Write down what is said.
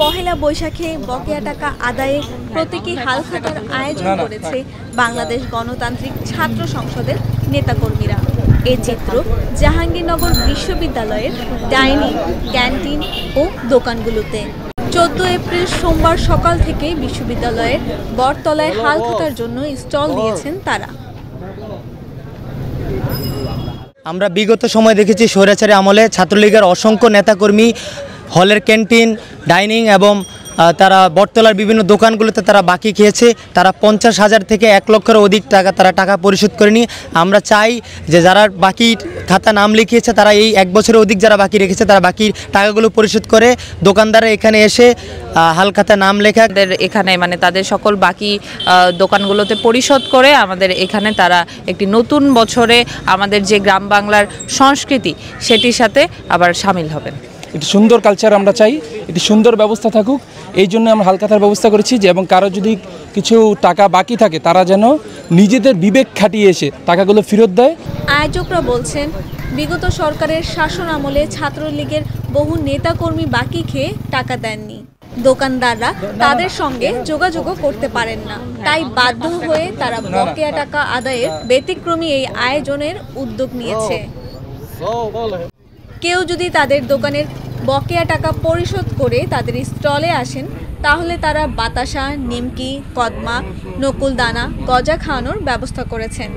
পহেলা বৈশাখে বকেয়া টাকা আদায়ে প্রতীকী হালখাতার আয়োজন করেছে বাংলাদেশ গণতান্ত্রিক ছাত্র সংসদের নেতাকর্মীরা। এ চিত্র জাহাঙ্গীরনগর বিশ্ববিদ্যালয়ের ডাইনিং, ক্যান্টিন ও দোকানগুলোতে। 14 এপ্রিল সোমবার সকাল থেকে বিশ্ববিদ্যালয়ের বটতলায় হালখাতার জন্য স্টল দিয়েছেন তারা। আমরা বিগত সময় দেখেছি স্বৈরাচারী আমলে ছাত্রলীগের অসংখ্য নেতাকর্মী হলের ক্যান্টিন, ডাইনিং এবং তারা বটতলার বিভিন্ন দোকানগুলোতে তারা বাকি খেয়েছে। তারা 50,000 থেকে 1 লক্ষের অধিক টাকা পরিশোধ করেনি। আমরা চাই যে যারা বাকি খাতা নাম লিখিয়েছে তারা এই 1 বছরের অধিক যারা বাকি রেখেছে তারা বাকি টাকাগুলো পরিশোধ করে দোকানদাররা এখানে এসে হালখাতা নাম লেখা এখানে মানে তাদের সকল বাকি দোকানগুলোতে পরিশোধ করে আমাদের এখানে তারা একটি নতুন বছরে আমাদের যে গ্রাম বাংলার সংস্কৃতি সেটির সাথে আবার সামিল হবেন। একটি সুন্দর কালচার আমরা চাই, একটি সুন্দর ব্যবস্থা থাকুক, এই জন্য আমরা হালখাতার ব্যবস্থা করেছি যে এবং কারো যদি কিছু টাকা বাকি থাকে তারা যেন নিজেদের বিবেক খাটিয়ে এসে টাকাগুলো ফেরত দেয়। আয়োজকরা বলছেন, বিগত সরকারের শাসন আমলে ছাত্রলীগের বহু নেতাকর্মী বাকি খেয়ে টাকা দেননি। দোকানদাররা তাদের সঙ্গে যোগাযোগও করতে পারেন না, তাই বাধ্য হয়ে তারা বকেয়া টাকা আদায়ের ব্যতিক্রমী এই আয়োজনের উদ্যোগ নিয়েছে। কেউ যদি তাদের দোকানের বকেয়া টাকা পরিশোধ করে তাদের স্টলে আসেন তাহলে তারা বাতাসা, নিমকি, কদমা, নকুল দানা, গজা খাওয়ানোর ব্যবস্থা করেছেন।